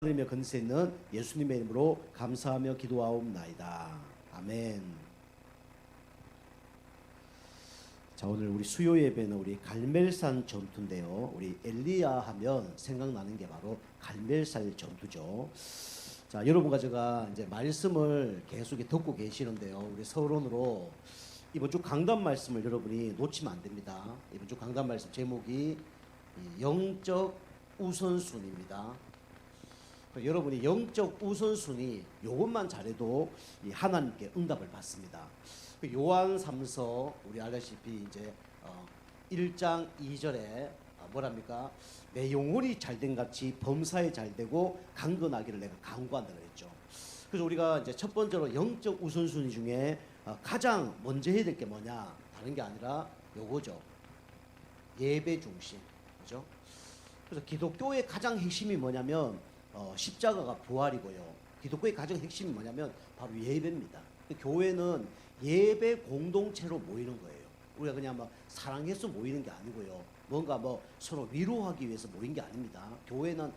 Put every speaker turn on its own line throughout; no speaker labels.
하나님의 건세 있는 예수님의 이름으로 감사하며 기도하옵나이다. 아멘. 자, 오늘 우리 수요 예배는 우리 갈멜산 전투인데요. 우리 엘리야 하면 생각나는 게 바로 갈멜산 전투죠. 자, 여러분과 제가 이제 말씀을 계속 듣고 계시는데요. 우리 서론으로 이번 주 강단 말씀을 여러분이 놓치면 안 됩니다. 이번 주 강단 말씀 제목이 영적 우선순위입니다. 여러분이 영적 우선순위 요것만 잘해도 하나님께 응답을 받습니다. 요한 3서 우리 알다시피 이제 1장 2절에 뭐랍니까? 내 영혼이 잘된 같이 범사에 잘되고 강건하기를 내가 간구한다 그랬죠. 그래서 우리가 이제 첫 번째로 영적 우선순위 중에 가장 먼저 해야 될 게 뭐냐? 다른 게 아니라 요거죠. 예배 중심. 그죠? 그래서 기독교의 가장 핵심이 뭐냐면 십자가가 부활이고요. 기독교의 가장 핵심이 뭐냐면 바로 예배입니다. 교회는 예배 공동체로 모이는 거예요. 우리가 그냥 뭐 사랑해서 모이는 게 아니고요. 뭔가 뭐 서로 위로하기 위해서 모인 게 아닙니다. 교회는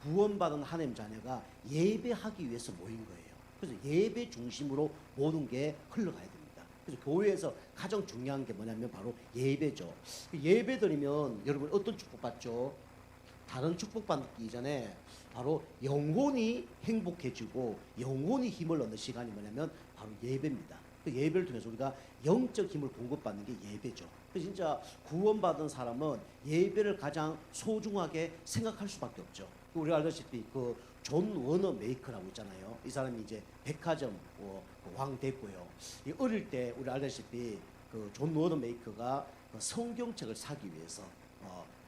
구원받은 하나님 자녀가 예배하기 위해서 모인 거예요. 그래서 예배 중심으로 모든 게 흘러가야 됩니다. 그래서 교회에서 가장 중요한 게 뭐냐면 바로 예배죠. 예배 드리면 여러분 어떤 축복 받죠? 다른 축복 받기 이전에 바로 영혼이 행복해지고 영혼이 힘을 얻는 시간이 뭐냐면 바로 예배입니다. 그 예배를 통해서 우리가 영적 힘을 공급받는 게 예배죠. 그래서 진짜 구원받은 사람은 예배를 가장 소중하게 생각할 수밖에 없죠. 우리가 알다시피 그 존 워너 메이커라고 있잖아요. 이 사람이 이제 백화점 왕 됐고요. 어릴 때 우리 알다시피 그 존 워너 메이커가 성경책을 사기 위해서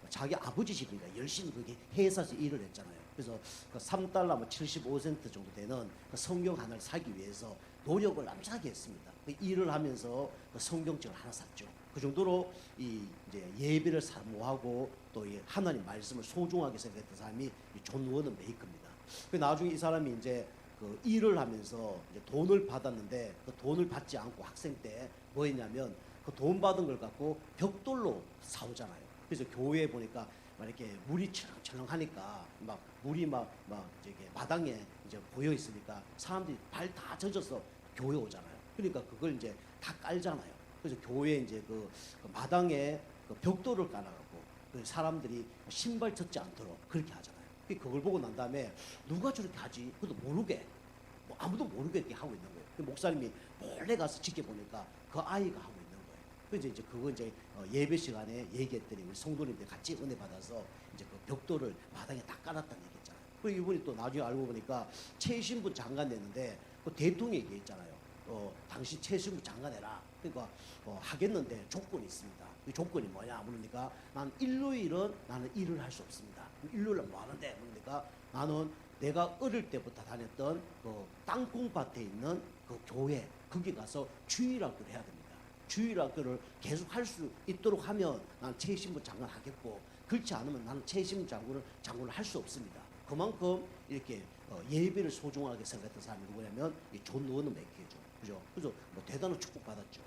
자기 아버지 집이니까 열심히 그렇게 회사에서 일을 했잖아요. 그래서 그 3달러 75센트 정도 되는 그 성경 하나를 사기 위해서 노력을 남자하게 했습니다. 그 일을 하면서 그 성경책을 하나 샀죠. 그 정도로 이제 예배를 사모하고 또 이 하나님 말씀을 소중하게 생각했던 사람이 존 워너 메이커입니다. 그 나중에 이 사람이 이제 그 일을 하면서 이제 돈을 받았는데 그 돈을 받지 않고 학생 때 뭐 했냐면 그 돈 받은 걸 갖고 벽돌로 사오잖아요. 그래서 교회에 보니까 막 이렇게 물이 철렁철렁하니까 막 물이 막 이제 마당에 이제 고여 있으니까 사람들이 발 다 젖어서 교회 오잖아요. 그러니까 그걸 이제 다 깔잖아요. 그래서 교회 이제 그 마당에 그 벽돌을 깔아갖고 그 사람들이 신발 젖지 않도록 그렇게 하잖아요. 그걸 보고 난 다음에 누가 저렇게 하지? 그것도 모르게 뭐 아무도 모르게 이렇게 하고 있는 거예요. 그 목사님이 몰래 가서 지켜보니까 그 아이가 하고 있는 거예요. 그래서 이제 그거 이제 예배 시간에 얘기했더니 우리 성도님들 같이 은혜 받아서 이제 그 벽돌을 마당에 다 깔았다는 얘기했잖아요. 그리고 이분이 또 나중에 알고 보니까 최신부 장관 됐는데 그 대통령이 얘기했잖아요. 당신 최신부 장관 해라. 그러니까 하겠는데 조건이 있습니다. 그 조건이 뭐냐 물으니까 나는 일요일은 나는 일을 할 수 없습니다. 일요일은 뭐 하는데 물으니까 나는 내가 어릴 때부터 다녔던 그 땅콩밭에 있는 그 교회 거기 가서 주일학교를 해야 됩니다. 주일학교를 계속 할 수 있도록 하면 나는 최신부 장관 하겠고 그렇지 않으면 나는 최신부 장관을 할 수 없습니다. 그만큼 이렇게 예배를 소중하게 생각했던 사람이 누구냐면 이 존 워너 메이커죠. 그죠? 그래서 뭐 대단한 축복 받았죠.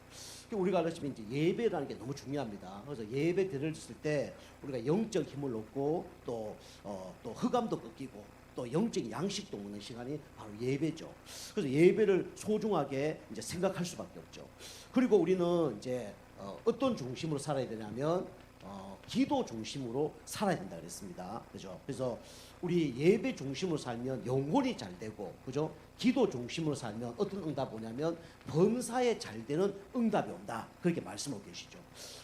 우리가 알다시피 이제 예배라는 게 너무 중요합니다. 그래서 예배 드렸을 때 우리가 영적 힘을 얻고 또 흑암도 꺾이고 또 영적 양식도 먹는 시간이 바로 예배죠. 그래서 예배를 소중하게 이제 생각할 수밖에 없죠. 그리고 우리는 이제 어떤 중심으로 살아야 되냐면 기도 중심으로 살아야 된다 그랬습니다. 그죠? 그래서 우리 예배 중심으로 살면 영혼이 잘 되고, 그죠? 기도 중심으로 살면 어떤 응답이 오냐면 범사에 잘 되는 응답이 온다. 그렇게 말씀하고 계시죠.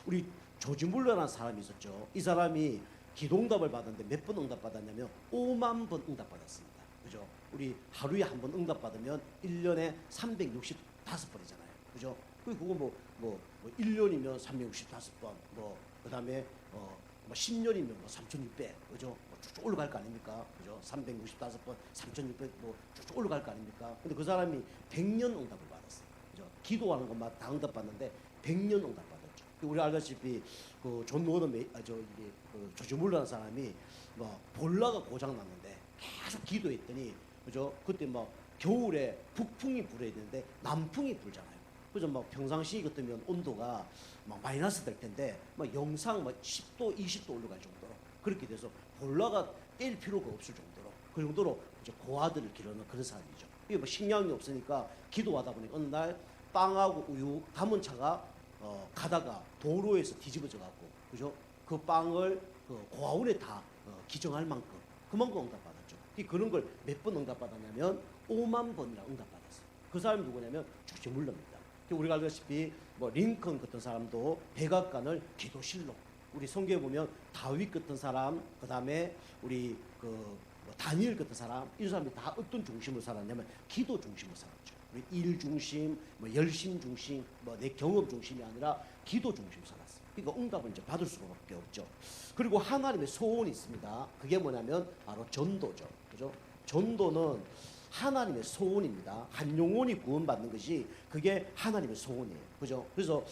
우리 조지 물러라는 사람이 있었죠. 이 사람이 기도응답을 받았는데 몇 번 응답 받았냐면 5만 번 응답 받았습니다. 그죠? 우리 하루에 한 번 응답 받으면 1년에 365번이잖아요. 그죠? 그거 뭐 1년이면 365번, 그다음에 뭐 10년이면 뭐 3,600, 그죠? 쭉 올라갈 거 아닙니까? 그죠? 365번, 3,600 쭉 올라갈 거 아닙니까? 근데 그 사람이 100년 응답을 받았어요. 그죠? 기도하는 것만 다 응답 받는데 100년 응답 받았죠. 우리 알다시피 그 존 워너 조지 물러라는 사람이 뭐 볼라가 고장 났는데 계속 기도했더니 그죠? 그때 막 겨울에 북풍이 불어야 되는데 남풍이 불잖아요. 그래서 막 평상시 같으면 온도가 막 마이너스 될 텐데 막 영상 막 10도, 20도 올라갈 정도로 그렇게 돼서 볼라가 뗄 필요가 없을 정도로 그 정도로 이제 고아들을 기르는 그런 사람이죠. 이게 뭐 식량이 없으니까 기도하다 보니 어느 날 빵하고 우유 담은 차가 가다가 도로에서 뒤집어져 갖고, 그죠? 그 빵을 그 고아원에 다 기증할 만큼 그만큼 응답받았죠. 그런 걸 몇 번 응답받았냐면 5만 번이나 응답받았어요. 그 사람이 누구냐면 주지 물러입니다. 우리가 알다시피 뭐 링컨 같은 사람도 백악관을 기도실로, 우리 성경에 보면 다윗 같은 사람, 그 다음에 우리 뭐 다니엘 같은 사람, 이 사람이 다 어떤 중심으로 살았냐면 기도 중심으로 살았죠. 우리 일 중심, 뭐 열심 중심, 뭐 내 경험 중심이 아니라 기도 중심으로 살았어요. 그러니까 응답을 이제 받을 수밖에 없죠. 그리고 하나님의 소원이 있습니다. 그게 뭐냐면 바로 전도죠. 그죠? 전도는 하나님의 소원입니다. 한 영혼이 구원받는 것이 그게 하나님의 소원이에요. 그죠? 그래서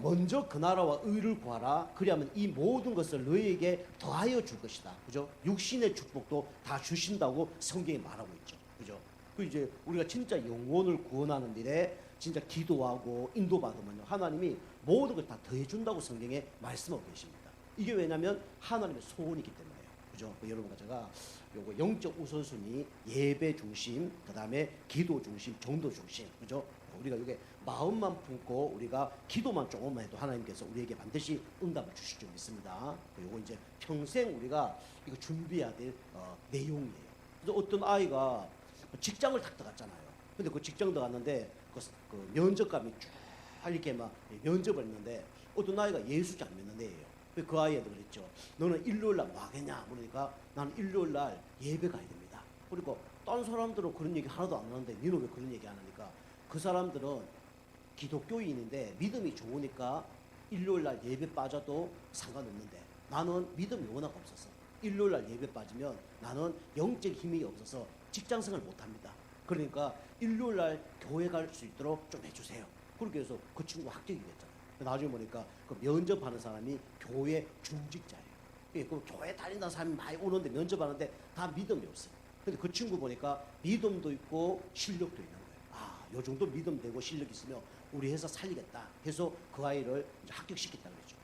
먼저 그 나라와 의를 구하라. 그리하면 이 모든 것을 너희에게 더하여 줄 것이다. 그죠? 육신의 축복도 다 주신다고 성경이 말하고 있죠. 그죠? 그 이제 우리가 진짜 영혼을 구원하는 일에 진짜 기도하고 인도받으면요, 하나님이 모든 걸 다 더해준다고 성경에 말씀하고 계십니다. 이게 왜냐면 하나님의 소원이기 때문에요. 그죠? 여러분과 제가 요거 영적 우선순위, 예배 중심, 그 다음에 기도 중심, 정도 중심, 그죠? 우리가 이게 마음만 품고 우리가 기도만 조금만 해도 하나님께서 우리에게 반드시 응답을 주실 줄 믿습니다. 요거 이제 평생 우리가 이거 준비해야 될 내용이에요. 그래서 어떤 아이가 직장을 딱 들어갔잖아요. 근데 그 직장 들어갔는데 그 면접감이 쫙 이렇게 막 면접을 했는데 어떤 아이가 예수지 안 믿는 애예요. 그 아이한테 그랬죠. 너는 일요일날 뭐 하겠냐? 그러니까 나는 일요일날 예배 가야 됩니다. 그리고 다른 사람들은 그런 얘기 하나도 안 하는데 니는 왜 그런 얘기 안 하니까, 그 사람들은 기독교인인데 믿음이 좋으니까 일요일날 예배 빠져도 상관없는데 나는 믿음이 워낙 없어서 일요일날 예배 빠지면 나는 영적 힘이 없어서 직장생활 못합니다. 그러니까 일요일날 교회 갈 수 있도록 좀 해주세요. 그렇게 해서 그 친구 합격이 됐잖아요. 나중에 보니까 그 면접하는 사람이 교회 중직자예요. 그 교회 다닌다는 사람이 많이 오는데 면접하는데 다 믿음이 없어요. 근데 그 친구 보니까 믿음도 있고 실력도 있는 거예요. 아, 요 정도 믿음 되고 실력 있으면 우리 회사 살리겠다 해서 그 아이를 이제 합격시켰다는 거죠.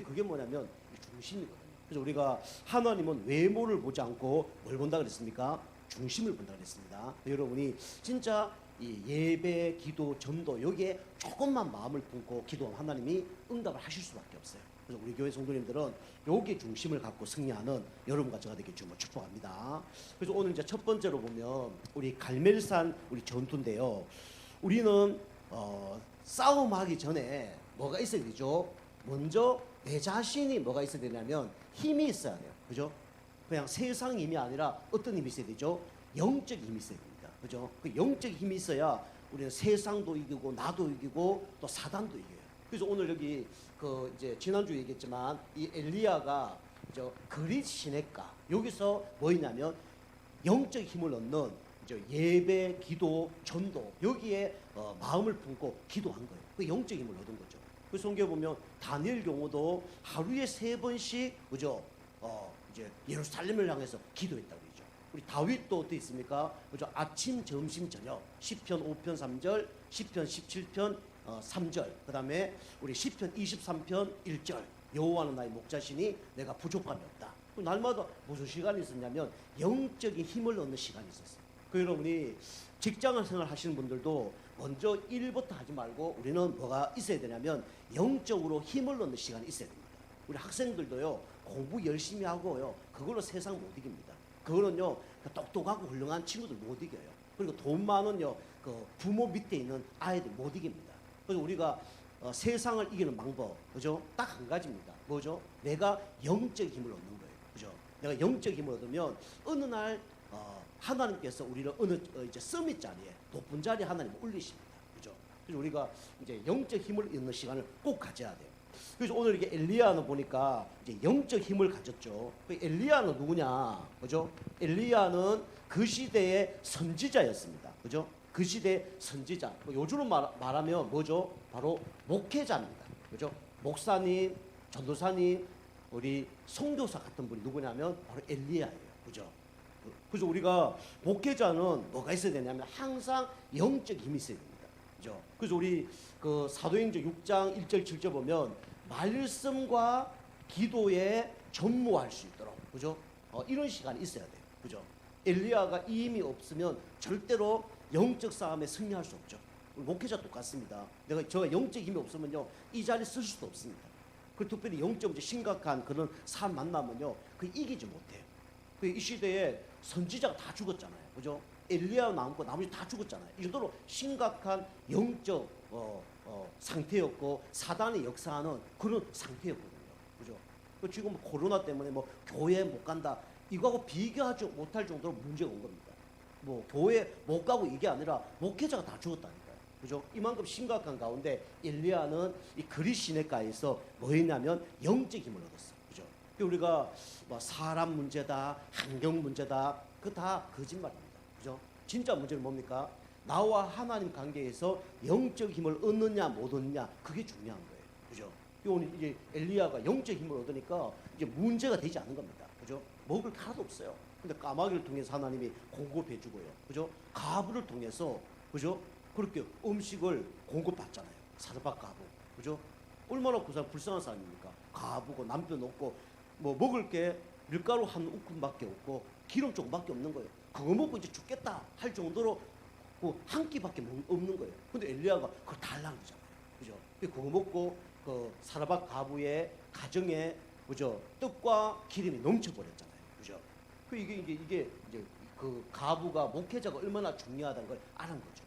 그게 뭐냐면 중심이거든요. 그래서 우리가 하나님은 외모를 보지 않고 뭘 본다 그랬습니까? 중심을 본다 그랬습니다. 여러분이 진짜 이 예배, 기도, 전도 여기에 조금만 마음을 품고 기도하면 하나님이 응답을 하실 수밖에 없어요. 그래서 우리 교회 성도님들은 여기에 중심을 갖고 승리하는 여러분과 저가 되길 주님으로 축복합니다. 그래서 오늘 이제 첫 번째로 보면 우리 갈멜산 우리 전투인데요. 우리는 싸움하기 전에 뭐가 있어야 되죠? 먼저 내 자신이 뭐가 있어야 되냐면 힘이 있어야 돼요. 그죠? 그냥 세상 힘이 아니라 어떤 힘이 있어야 되죠? 영적 힘이 있어야 됩니다. 그죠? 그 영적 힘이 있어야 우리는 세상도 이기고 나도 이기고 또 사단도 이겨요. 그래서 오늘 여기 그 이제 지난주에 얘기했지만 이 엘리야가 저 그릿 시냇가 여기서 뭐였냐면 영적 힘을 얻는 이제 예배, 기도, 전도 여기에 마음을 품고 기도한 거예요. 그 영적 힘을 얻은 거죠. 그 성경에 보면 다니엘 경우도 하루에 3번씩 그죠? 이제 예루살렘을 향해서 기도했다고 그러죠. 우리 다윗도 어떻게 있습니까? 그죠? 아침, 점심, 저녁. 시편 5편 3절, 시편 17편 3절. 그다음에 우리 시편 23편 1절. 여호와는 나의 목자시니 내가 부족함이 없다. 날마다 무슨 시간이 있었냐면 영적인 힘을 얻는 시간이 있었어요. 그 여러분이 직장 생활 하시는 분들도 먼저 일부터 하지 말고 우리는 뭐가 있어야 되냐면 영적으로 힘을 얻는 시간이 있어야 됩니다. 우리 학생들도요 공부 열심히 하고요 그걸로 세상 못 이깁니다. 그거는요 똑똑하고 훌륭한 친구들 못 이겨요. 그리고 돈 많은요 그 부모 밑에 있는 아이들 못 이깁니다. 그래서 우리가 세상을 이기는 방법 그죠? 딱 한 가지입니다. 뭐죠? 내가 영적 힘을 얻는 거예요. 그죠? 내가 영적 힘을 얻으면 어느 날 하나님께서 우리를 어느 이제 서밋 자리에 높은 자리에 하나님 올리십니다. 그죠? 그래서 우리가 이제 영적 힘을 얻는 시간을 꼭 가져야 돼요. 그래서 오늘 이게 엘리야는 보니까 이제 영적 힘을 가졌죠. 그 엘리야는 누구냐? 그죠? 엘리야는 그 시대의 선지자였습니다. 그죠? 그 시대의 선지자. 요즘으로 말하면 뭐죠? 바로 목회자입니다. 그죠? 목사님, 전도사님, 우리 선교사 같은 분이 누구냐면 바로 엘리야예요. 그죠? 그래서 우리가 목회자는 뭐가 있어야 되냐면 항상 영적 힘이 있어야 됩니다. 그죠? 그래서 우리 그 사도행전 6장 1절 7절 보면 말씀과 기도에 전무할 수 있도록 그죠? 이런 시간이 있어야 돼요. 그죠? 엘리야가 이 힘이 없으면 절대로 영적 싸움에 승리할 수 없죠. 목회자 똑같습니다. 제가 영적 힘이 없으면요 이 자리에 쓸 수도 없습니다. 그 특별히 영적 심각한 그런 사람 만나면요 그 이기지 못해요. 그 이 시대에 선지자가 다 죽었잖아요, 그죠? 엘리야 남고 나머지 다 죽었잖아요. 이 정도로 심각한 영적 상태였고 사단이 역사하는 그런 상태였거든요, 그죠? 지금 코로나 때문에 뭐 교회 못 간다 이거하고 비교하지 못할 정도로 문제가 온 겁니다. 뭐 교회 못 가고 이게 아니라 목회자가 다 죽었다니까요, 그죠? 이만큼 심각한 가운데 엘리야는 이 그리 시내가에서 뭐 했냐면 영적 힘을 얻었어, 그죠? 우리가 뭐 사람 문제다, 환경 문제다, 그 다 거짓말입니다, 그죠? 진짜 문제는 뭡니까? 나와 하나님 관계에서 영적 힘을 얻느냐 못 얻느냐 그게 중요한 거예요, 그죠? 오늘 이제 엘리야가 영적 힘을 얻으니까 이제 문제가 되지 않는 겁니다, 그죠? 먹을 게 하나도 없어요. 근데 까마귀를 통해서 하나님이 공급해 주고요, 그죠? 가부를 통해서, 그죠? 그렇게 음식을 공급받잖아요. 사르밧 가부, 그죠? 얼마나 그 사람 불쌍한 사람입니까? 가부고 남편 없고 뭐 먹을 게 밀가루 한 우푼밖에 없고 기름 조금밖에 없는 거예요. 그거 먹고 이제 죽겠다 할 정도로 그 한 끼밖에 없는 거예요. 근데 엘리야가 그걸 달라는 거잖아요, 그죠? 그거 먹고 그 사르밧 가부의 가정에, 그죠? 떡과 기름이 넘쳐버렸잖아요, 그죠? 이게 이제 그 가부가 목회자가 얼마나 중요하다는 걸 아는 거죠.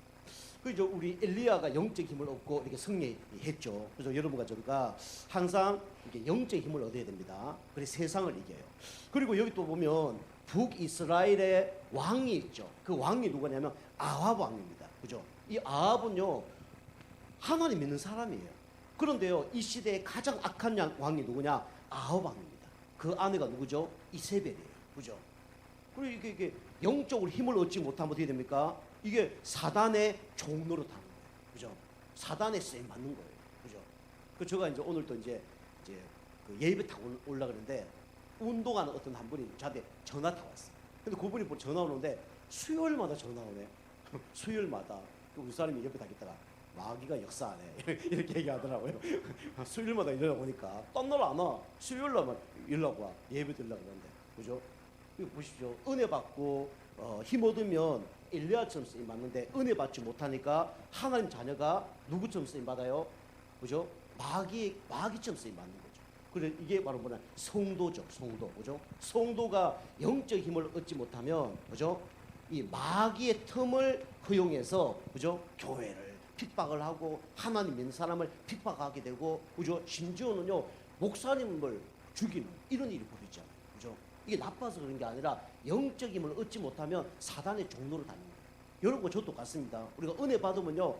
그죠? 우리 엘리야가 영적 힘을 얻고 이렇게 승리했죠. 그래서 여러분과 저가 항상 이렇게 영적 힘을 얻어야 됩니다. 그래 세상을 이겨요. 그리고 여기 또 보면 북이스라엘의 왕이 있죠. 그 왕이 누구냐면 아합 왕입니다, 그죠? 이 아합은요 하나님 믿는 사람이에요. 그런데요 이 시대의 가장 악한 왕이 누구냐? 아합 왕입니다. 그 아내가 누구죠? 이세벨이에요, 그죠? 그리고 이게 영적으로 힘을 얻지 못하면 어떻게 됩니까? 이게 사단의 종로로 타는 거예요, 그죠? 사단의 쎄 맞는 거예요, 그죠? 제가 이제 오늘 또 이제 그 예배 타고 올라가는데 운동하는 어떤 한 분이 저한테 전화 타 왔어요. 근데 그분이 뭐 전화 오는데 수요일마다 전화 오네. 수요일마다 우리 사람이 옆에 다니다가 마귀가 역사하네 이렇게 얘기하더라고요. 수요일마다 일어나 보니까 딴 날 안 와. 수요일날만 연락 와. 예배 드리려고 그러는데, 그죠? 이거 보십시오. 은혜 받고 힘 얻으면 엘리야처럼 쓰임 받는데 은혜 받지 못하니까 하나님 자녀가 누구처럼 쓰임 받아요? 그죠? 마귀처럼 쓰임 받는 거죠. 그래 이게 바로 뭐냐? 성도죠, 성도, 그죠? 성도가 영적 힘을 얻지 못하면, 그죠? 이 마귀의 틈을 허용해서, 그죠? 교회를 핍박을 하고 하나님 믿는 사람을 핍박하게 되고, 그죠? 심지어는요 목사님을 죽이는 이런 일이 벌어지잖아요, 그죠? 이게 나빠서 그런 게 아니라 영적 힘을 얻지 못하면 사단의 종로로 다니는 거예요. 여러분과 저도 똑같습니다. 우리가 은혜 받으면요,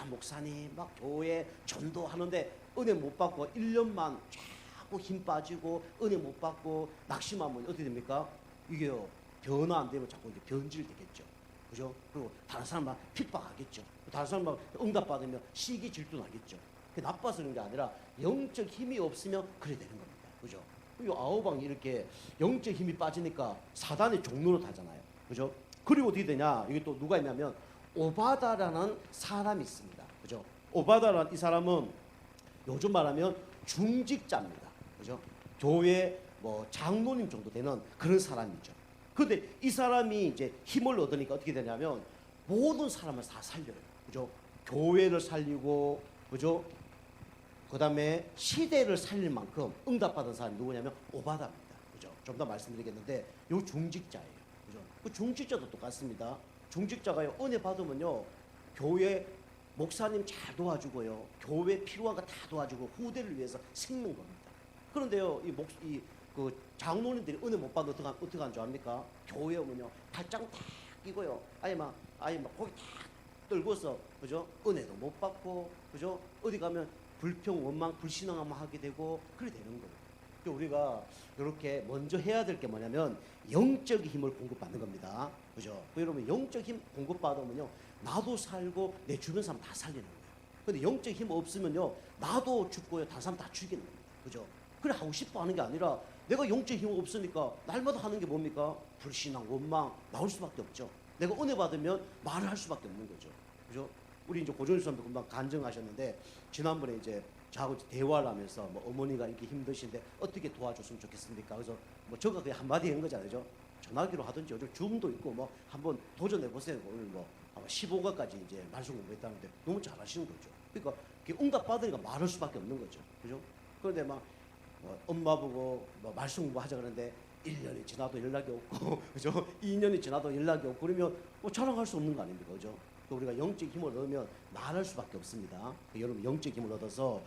목사님 막 교회 전도하는데 은혜 못 받고 1년만 자꾸 힘 빠지고 은혜 못 받고 낙심하면 어떻게 됩니까? 이게요 변화 안 되면 자꾸 이제 변질 되겠죠, 그죠? 그리고 다른 사람만 핍박하겠죠. 다른 사람만 응답 받으면 시기 질투 나겠죠. 그게 나빠서 그런 게 아니라 영적 힘이 없으면 그래 되는 겁니다, 그죠? 이 아우방이 이렇게 영적 힘이 빠지니까 사단의 종로로 타잖아요, 그죠? 그리고 어떻게 되냐? 이게 또 누가 있냐면 오바다라는 사람이 있습니다, 그죠? 오바다라는 이 사람은 요즘 말하면 중직자입니다, 그죠? 교회 뭐 장로님 정도 되는 그런 사람이죠. 근데 이 사람이 이제 힘을 얻으니까 어떻게 되냐면 모든 사람을 다 살려요, 그죠? 교회를 살리고, 그죠? 그 다음에 시대를 살릴 만큼 응답받은 사람이 누구냐면 오바다입니다, 그죠? 좀 더 말씀드리겠는데 요 중직자예요, 그죠? 그 중직자도 똑같습니다. 중직자가요 은혜 받으면요 교회 목사님 잘 도와주고요 교회 필요한 거 다 도와주고 후대를 위해서 생는 겁니다. 그런데요 그 장로님들이 은혜 못 받으면 어떻게 하는 줄 압니까? 교회 오면요 발장 탁 끼고요 아예 막 고기 탁 떨고서, 그죠? 은혜도 못 받고, 그죠? 어디 가면 불평, 원망, 불신앙만 하게 되고 그래 되는 거예요. 우리가 이렇게 먼저 해야 될 게 뭐냐면 영적 힘을 공급받는 겁니다, 그죠? 여러분 영적 힘 공급받으면요 나도 살고 내 주변 사람 다 살리는 거예요. 근데 영적 힘 없으면요 나도 죽고요 다른 사람 다 죽이는 겁니다, 그죠? 그래 하고 싶어 하는 게 아니라 내가 영적 힘 없으니까 날마다 하는 게 뭡니까? 불신앙, 원망 나올 수밖에 없죠. 내가 은혜 받으면 말을 할 수밖에 없는 거죠, 그죠? 우리 이제 고종일 선배 금방 간증하셨는데 지난번에 이제 저하고 대화를 하면서 뭐 어머니가 이렇게 힘드신데 어떻게 도와줬으면 좋겠습니까? 그래서 뭐 저가 그냥 한마디 한 거잖아요, 그죠? 전화기로 하든지 요즘 줌도 있고 뭐 한번 도전해 보세요. 오늘 뭐 아마 15가까지 이제 말씀 공부했다는데 너무 잘하시는 거죠. 그러니까 응답 받으니까 말할 수밖에 없는 거죠. 그죠? 그런데 막 엄마 보고 뭐 말씀 공부하자 그러는데 1년이 지나도 연락이 없고 그죠? 2년이 지나도 연락이 없고 그러면 뭐 자랑할 수 없는 거 아닙니까? 그죠? 또 우리가 영적 힘을 얻으면 말할 수밖에 없습니다. 여러분 영적 힘을 얻어서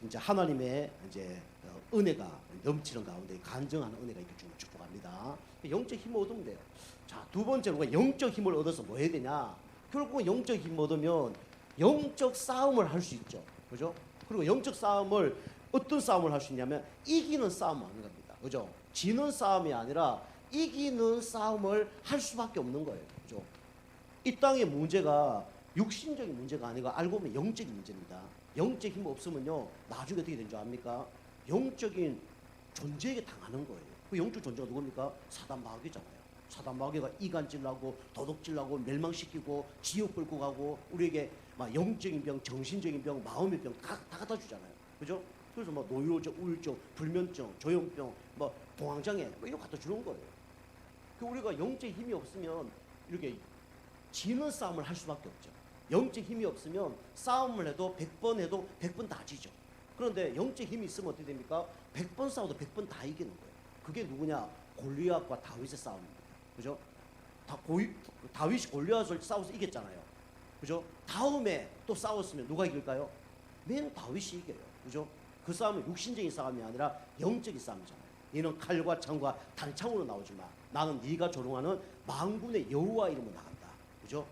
이제 하나님의 이제 은혜가 넘치는 가운데 간증하는 은혜가 있게 주는 축복합니다. 영적 힘을 얻으면 돼요. 자, 두 번째로 우리가 영적 힘을 얻어서 뭐 해야 되냐? 결국은 영적 힘을 얻으면 영적 싸움을 할 수 있죠. 그죠? 그리고 영적 싸움을 어떤 싸움을 할 수 있냐면 이기는 싸움을 하는 겁니다. 그죠? 지는 싸움이 아니라 이기는 싸움을 할 수밖에 없는 거예요. 그죠? 이 땅의 문제가 육신적인 문제가 아니고 알고 보면 영적인 문제입니다. 영적 힘 없으면요 나중에 어떻게 된 줄 압니까? 영적인 존재에게 당하는 거예요. 그 영적 존재가 누굽니까? 사단 마귀잖아요. 사단 마귀가 이간질하고 도둑질하고 멸망시키고 지옥 끌고 가고 우리에게 막 영적인 병, 정신적인 병, 마음의 병 다 갖다 주잖아요. 그죠? 그래서 뭐 노이로제, 우울증, 불면증, 조현병, 뭐 동황장애 뭐 이런 거 갖다 주는 거예요. 그 우리가 영적 힘이 없으면 이렇게 지는 싸움을 할 수밖에 없죠. 영적 힘이 없으면 싸움을 해도 100번 해도 100번 다 지죠. 그런데 영적 힘이 있으면 어떻게 됩니까? 100번 싸워도 100번 다 이기는 거예요. 그게 누구냐? 골리앗과 다윗의 싸움입니다. 그죠? 다윗이 골리앗을 싸워서 이겼잖아요. 그죠? 다음에 또 싸웠으면 누가 이길까요? 맨 다윗이 이겨요. 그죠? 그 싸움은 육신적인 싸움이 아니라 영적인 싸움이잖아요. 얘는 칼과 창과 단창으로 나오지만 나는 네가 조롱하는 만군의 여호와 이름으로 나간다. 그죠?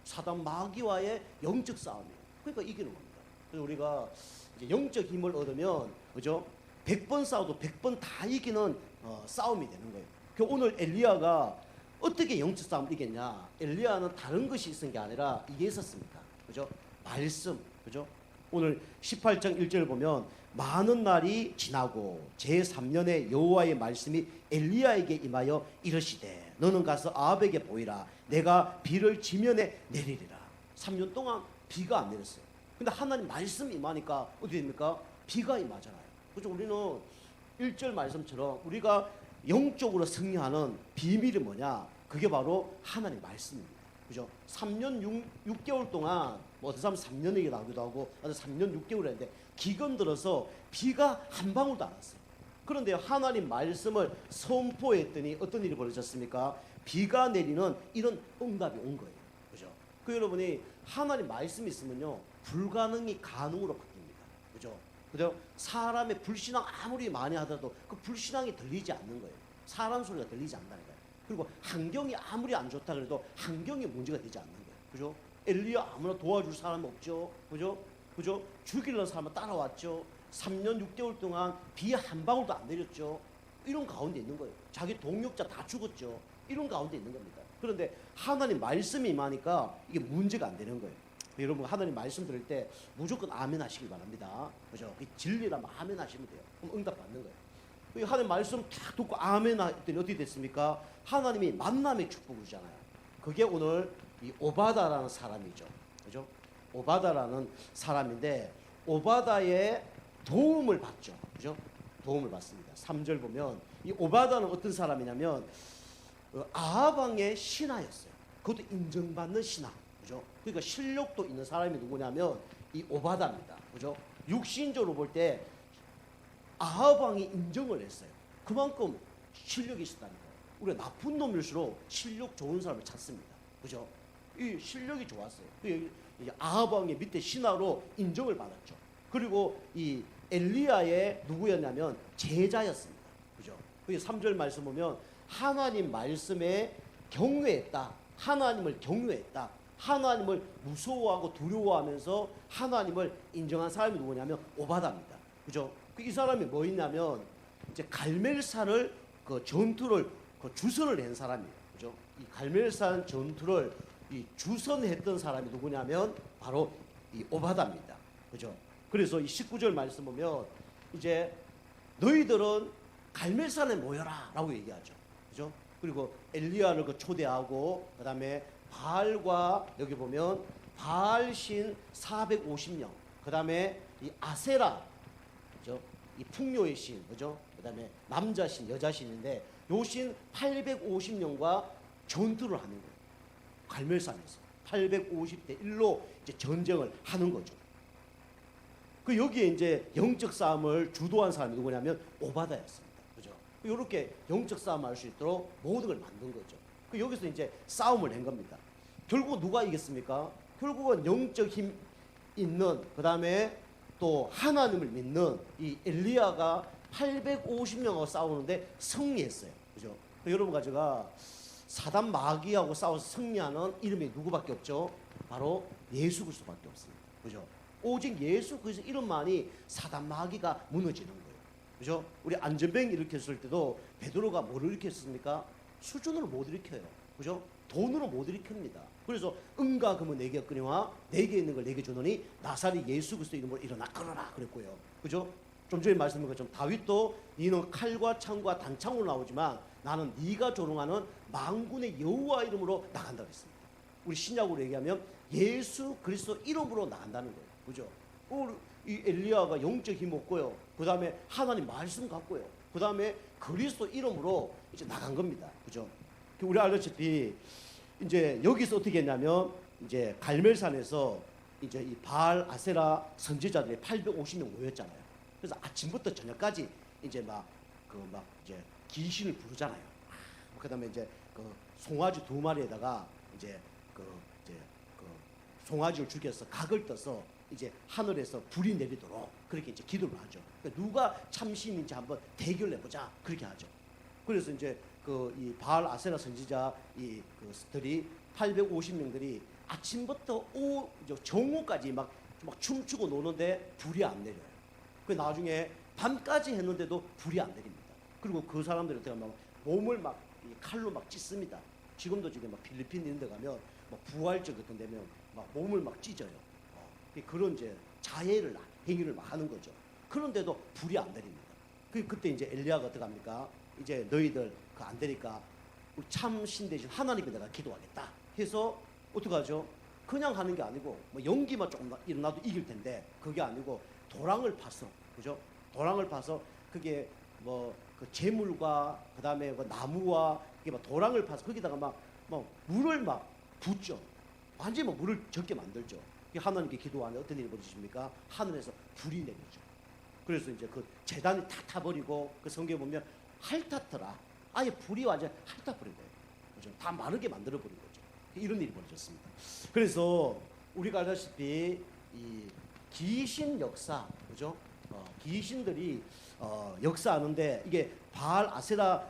사단 마귀와의 영적 싸움이에요. 그러니까 이기는 겁니다. 그래서 우리가 이제 영적 힘을 얻으면 그죠? 100번 싸워도 100번 다 이기는 싸움이 되는 거예요. 오늘 엘리야가 어떻게 영적 싸움을 이겼냐? 엘리야는 다른 것이 있은 게 아니라 이게 있었습니다. 그죠? 말씀. 그죠? 오늘 18장 1절 보면 많은 날이 지나고 제3년에 여호와의 말씀이 엘리야에게 임하여 이르시되 너는 가서 아합에게 보이라 내가 비를 지면에 내리리라. 3년 동안 비가 안 내렸어요. 근데 하나님 말씀이 임하니까 어떻게 됩니까? 비가 임하잖아요. 그죠? 우리는 1절 말씀처럼 우리가 영적으로 승리하는 비밀이 뭐냐? 그게 바로 하나님 말씀입니다. 그죠? 3년 6개월 동안 뭐 어떤 사람은 3년 얘기 나오기도 하고 3년 6개월 했는데 기근 들어서 비가 한 방울도 안 왔어요. 그런데 하나님 말씀을 선포했더니 어떤 일이 벌어졌습니까? 비가 내리는 이런 응답이 온 거예요. 그죠? 그 여러분이 하나님 말씀이 있으면요 불가능이 가능으로 바뀝니다. 그죠? 그죠? 사람의 불신앙 아무리 많이 하더라도 그 불신앙이 들리지 않는 거예요. 사람 소리가 들리지 않는다는 거예요. 그리고 환경이 아무리 안 좋다 그래도 환경이 문제가 되지 않는 거예요. 그죠? 엘리야 아무나 도와줄 사람이 없죠. 그죠? 그죠? 죽이려는 사람은 따라왔죠. 3년 6개월 동안 비 한 방울도 안 내렸죠. 이런 가운데 있는 거예요. 자기 동역자 다 죽었죠. 이런 가운데 있는 겁니다. 그런데 하나님 말씀이 임하니까 이게 문제가 안 되는 거예요. 여러분 하나님 말씀 들을 때 무조건 아멘 하시기 바랍니다. 그죠? 진리라면 아멘 하시면 돼요. 그럼 응답 받는 거예요. 하나님 말씀 딱 듣고 아멘 했더니 어떻게 됐습니까? 하나님이 만남의 축복을 주잖아요. 그게 오늘 이 오바다라는 사람이죠. 그죠? 오바다라는 사람인데 오바다의 도움을 받죠. 그죠? 도움을 받습니다. 3절 보면 이 오바다는 어떤 사람이냐면 아합 왕의 신하였어요. 그것도 인정받는 신하. 그죠? 그러니까 실력도 있는 사람이 누구냐면 이 오바다입니다. 그죠? 육신적으로 볼 때 아합 왕이 인정을 했어요. 그만큼 실력이 있었다니까요. 우리가 나쁜 놈일수록 실력 좋은 사람을 찾습니다. 그죠? 이 실력이 좋았어요. 아합 왕의 밑에 신하로 인정을 받았죠. 그리고 이 엘리야의 누구였냐면 제자였습니다. 그죠? 3절 말씀 보면 하나님 말씀에 경외했다. 하나님을 경외했다. 하나님을 무서워하고 두려워하면서 하나님을 인정한 사람이 누구냐면 오바다입니다. 그죠? 이 사람이 뭐 있냐면 이제 갈멜산을 그 전투를 그 주선을 낸 사람이에요. 그죠? 이 갈멜산 전투를 이 주선했던 사람이 누구냐면 바로 이 오바다입니다. 그죠? 그래서 이 19절 말씀 보면 이제 너희들은 갈멜산에 모여라라고 얘기하죠. 그죠? 그리고 엘리야를 그 초대하고 그다음에 바알과 여기 보면 바알신 450명, 그다음에 이 아세라, 그죠? 이 풍요의 신, 그죠? 그다음에 남자 신, 여자 신인데 요신 850명과 전투를 하는 거예요. 갈멜산에서 850대 1로 이제 전쟁을 하는 거죠. 그 여기에 이제 영적 싸움을 주도한 사람이 누구냐면 오바다였습니다. 그죠? 이렇게 영적 싸움을 할 수 있도록 모든 걸 만든 거죠. 그 여기서 이제 싸움을 낸 겁니다. 결국 누가 이겼습니까? 결국은 영적 힘 있는, 그 다음에 또 하나님을 믿는 이 엘리야가 850명하고 싸우는데 승리했어요. 그죠? 여러분과 제가 사단 마귀하고 싸워서 승리하는 이름이 누구밖에 없죠? 바로 예수 그리스도밖에 없습니다. 그죠? 오직 예수 그리스도 이름만이 사단 마귀가 무너지는 거예요. 그죠? 우리 안전병 일으켰을 때도 베드로가 뭐를 일으켰습니까? 수준으로 못 일으켜요. 그죠? 돈으로 못 일으킵니다. 그래서 은과 금은 내게 없거니와 내게 있는 걸 내게 주노니 나사렛 예수 그리스도 이름으로 일어나 걸어라 그랬고요. 그죠? 좀 전에 말씀드린 것처럼 다윗도 너는 칼과 창과 단창으로 나오지만 나는 네가 조롱하는 만군의 여호와 이름으로 나간다 그랬습니다. 우리 신약으로 얘기하면 예수 그리스도 이름으로 나간다는 거예요. 그죠? 이 엘리야가 영적 힘 없고요. 그 다음에 하나님 말씀 갖고요. 그 다음에 그리스도 이름으로 이제 나간 겁니다. 그죠? 우리 알다시피 이제 여기서 어떻게 했냐면 이제 갈멜산에서 이제 이 바알 아세라 선지자들이 850명 모였잖아요. 그래서 아침부터 저녁까지 이제 막 이제 귀신을 부르잖아요. 그다음에 이제 그 송아지 2마리에다가 이제 그 송아지를 죽여서 각을 떠서 이제 하늘에서 불이 내리도록 그렇게 이제 기도를 하죠. 그러니까 누가 참신인지 한번 대결해 보자 그렇게 하죠. 그래서 이제 이 바알 아세라 선지자 그들이 850명들이 아침부터 정오까지 막 춤추고 노는데 불이 안 내려요. 그 나중에 밤까지 했는데도 불이 안 내립니다. 그리고 그 사람들이 어떻게 하면 몸을 막 칼로 막 찢습니다. 지금도 지금 막 필리핀 이런 데 가면 막 부활절 같은 데면 막 몸을 막 찢어요. 그런 이제 자해를 행위를 막 하는 거죠. 그런데도 불이 안 내립니다. 그때 이제 엘리야가 어떻게 합니까? 이제 너희들 안 되니까 참신 대신 하나님께 내가 기도하겠다 해서 어떻게 하죠? 그냥 하는 게 아니고 뭐 연기만 조금 일어나도 이길 텐데 그게 아니고 도랑을 파서, 그죠? 도랑을 파서 그게 뭐 그 재물과 그 다음에 그 나무와 그게 막 도랑을 파서 거기다가 막 물을 막 붓죠. 완전히 막 물을 적게 만들죠. 하나님께 기도하면 어떤 일이 벌어지십니까? 하늘에서 불이 내리죠. 그래서 이제 그 재단이 다 타버리고 그 성경에 보면 핥았더라. 아예 불이 완전 핥아버린 거예요. 그죠? 다 마르게 만들어버린 거죠. 이런 일이 벌어졌습니다. 그래서 우리가 알다시피 이 귀신 역사, 그죠? 귀신들이 역사하는데 이게 바알 아세라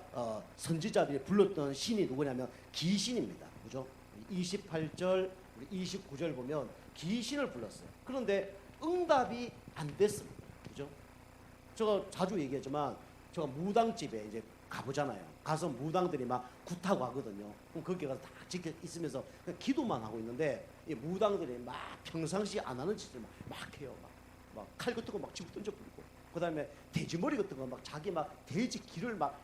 선지자들이 불렀던 신이 누구냐면 귀신입니다. 그죠? 28절, 29절 보면 귀신을 불렀어요. 그런데 응답이 안 됐습니다. 그죠? 제가 자주 얘기하지만 제가 무당집에 이제 가보잖아요. 가서 무당들이 막 굿하고 하거든요. 그럼 거기 가서 다 지켜 있으면서 그냥 기도만 하고 있는데 이 무당들이 막 평상시 안 하는 짓을 막 해요. 막 칼 같은 거 막 집어 던져버리고, 그 다음에 돼지머리 같은 거 막 자기 막 돼지 기를 막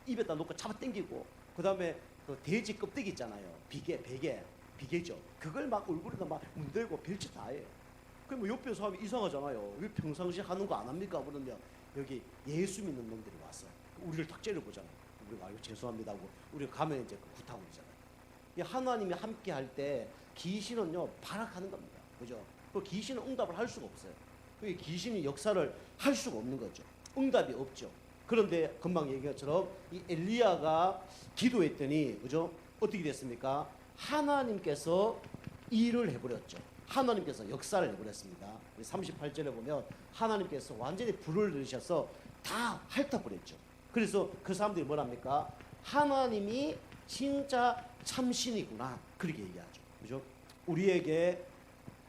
입에다 놓고 잡아 당기고, 그 다음에 그 돼지 껍데기 있잖아요. 비계죠. 그걸 막 얼굴에다 막 문대고 별짓 다 해요. 그럼 뭐 옆에 사람이 이상하잖아요. 왜 평상시 하는 거 안 합니까? 그러면 여기 예수 믿는 놈들이 와서 우리를 딱 째려보잖아요. 우리가 아유 죄송합니다 하고 우리가 가면 이제 굿하고 있잖아요. 하나님이 함께 할 때 귀신은요 발악하는 겁니다. 그죠? 그 귀신은 응답을 할 수가 없어요. 그 귀신이 역사를 할 수가 없는 거죠. 응답이 없죠. 그런데 금방 얘기한 것처럼 이 엘리야가 기도했더니, 그죠? 어떻게 됐습니까? 하나님께서 일을 해버렸죠. 하나님께서 역사를 해버렸습니다. 38절에 보면 하나님께서 완전히 불을 들이셔서 다 핥아버렸죠. 그래서 그 사람들이 뭐랍니까? 하나님이 진짜 참신이구나 그렇게 얘기하죠. 그죠? 우리에게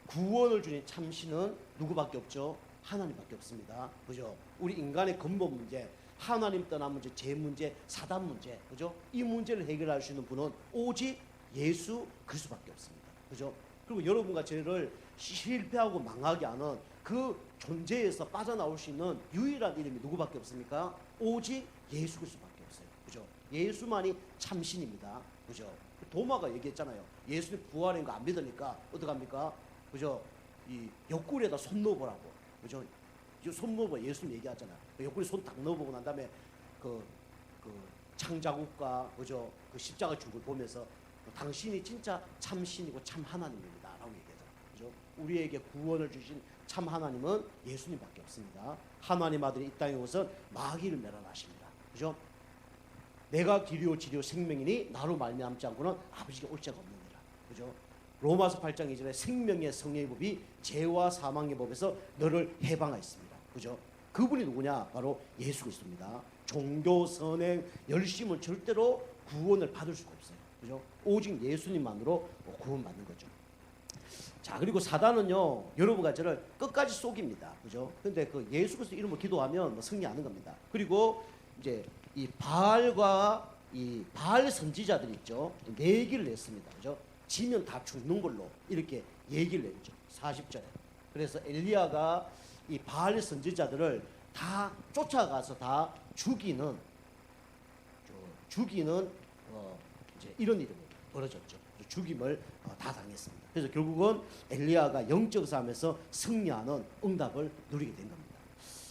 구원을 주는 참신은 누구밖에 없죠? 하나님밖에 없습니다. 그죠? 우리 인간의 근본 문제, 하나님 떠난 문제, 죄 문제, 사단 문제, 그죠? 이 문제를 해결할 수 있는 분은 오직 예수 그리스도밖에 없습니다. 그죠? 그리고 여러분과 저를 실패하고 망하게 하는 그 존재에서 빠져나올 수 있는 유일한 이름이 누구밖에 없습니까? 오직 예수 그리스도밖에 없어요. 그죠? 예수만이 참신입니다. 그죠? 도마가 얘기했잖아요. 예수님 부활인 거 안 믿으니까 어떡합니까? 그죠? 이 옆구리에다 손 넣어보라고. 그죠? 손 넣어봐. 예수님 얘기하잖아요. 옆구리 손 딱 넣어보고 난 다음에 창자국과 그죠 그 십자가 죽을 보면서 당신이 진짜 참 신이고 참 하나님입니다라고 얘기하죠. 그죠? 우리에게 구원을 주신 참 하나님은 예수님밖에 없습니다. 하나님 아들이 이 땅에 오서 마귀를 멸하십니다. 그죠? 내가 길이요 진리요 생명이니 나로 말미암지 않고는 아버지께 올 자가 없느니라. 그죠? 로마서 8장 2절에 생명의 성령의 법이 죄와 사망의 법에서 너를 해방하였습니다. 그죠? 그분이 누구냐? 바로 예수 그리스도입니다. 종교, 선행, 열심은 절대로 구원을 받을 수가 없어요. 그죠? 오직 예수님만으로 구원받는 거죠. 자, 그리고 사단은요, 여러분과 저를 끝까지 속입니다. 그죠? 근데 그 예수 그리스도 이름으로 기도하면 뭐 승리하는 겁니다. 그리고 이제 이 바알과 이 바알 선지자들 있죠. 내기를 냈습니다. 그죠? 지면 다 죽는 걸로 이렇게 얘기를 했죠. 40절에. 그래서 엘리야가 이 바알 선지자들을 다 쫓아가서 다 죽이는 이제 이런 일이 벌어졌죠. 죽임을 다 당했습니다. 그래서 결국은 엘리야가 영적 싸움에서 승리하는 응답을 누리게 된 겁니다.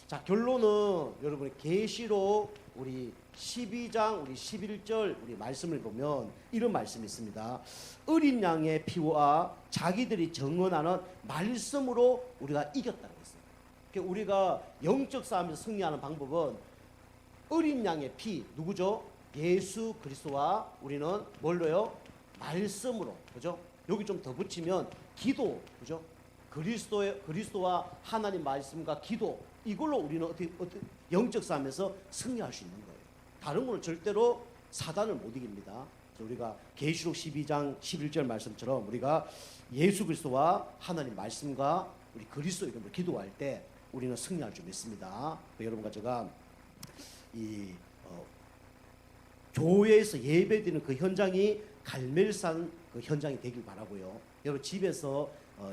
자, 결론은 여러분 계시록 우리 12장 우리 11절 우리 말씀을 보면 이런 말씀이 있습니다. 어린 양의 피와 자기들이 정언하는 말씀으로 우리가 이겼다고 했어요. 그러니까 우리가 영적 싸움에서 승리하는 방법은 어린 양의 피 누구죠? 예수 그리스도와 우리는 뭘로요? 말씀으로. 그죠? 여기 좀 더 붙이면 기도. 그죠? 그리스도와 하나님 말씀과 기도, 이걸로 우리는 어떻게 영적 싸움에서 승리할 수 있는 거예요. 다른 거는 절대로 사단을 못 이깁니다. 우리가 계시록 12장 11절 말씀처럼 우리가 예수 그리스도와 하나님 말씀과 우리 그리스도 이름으로 기도할 때 우리는 승리할 줄 믿습니다. 여러분과 제가 이 교회에서 예배드리는 그 현장이 갈멜산 그 현장이 되길 바라고요. 여러분 집에서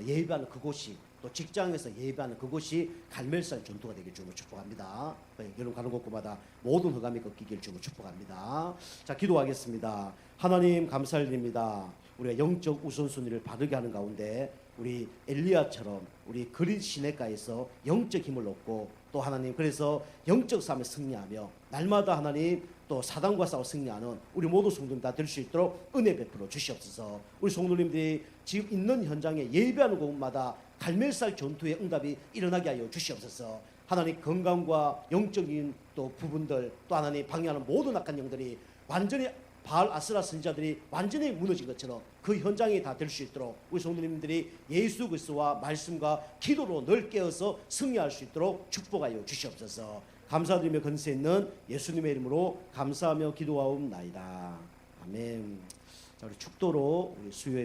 예배하는 그곳이, 또 직장에서 예배하는 그곳이 갈멜산 전투가 되길 주로 축복합니다. 여러분 가는 곳마다 모든 흑암이 꺾이길 주로 축복합니다. 자, 기도하겠습니다. 하나님 감사드립니다. 우리가 영적 우선순위를 바르게 하는 가운데 우리 엘리야처럼 우리 그릿 시내가에서 영적 힘을 얻고, 또 하나님 그래서 영적 싸움에 승리하며 날마다 하나님 또 사단과 싸워 승리하는 우리 모두 성도님 다 될 수 있도록 은혜 베풀어 주시옵소서. 우리 성도님들이 지금 있는 현장에 예배하는 곳마다 갈멜살 전투의 응답이 일어나게 하여 주시옵소서. 하나님 건강과 영적인 또 부분들, 또 하나님 방해하는 모든 악한 영들이 완전히 바알 아스라 선지자들이 완전히 무너진 것처럼 그 현장이 다 될 수 있도록 우리 성도님들이 예수 그리스도와 말씀과 기도로 늘 깨어서 승리할 수 있도록 축복하여 주시옵소서. 감사드리며 건세 있는 예수님의 이름으로 감사하며 기도하옵나이다. 아멘. 자, 우리 축도로 우리 수요일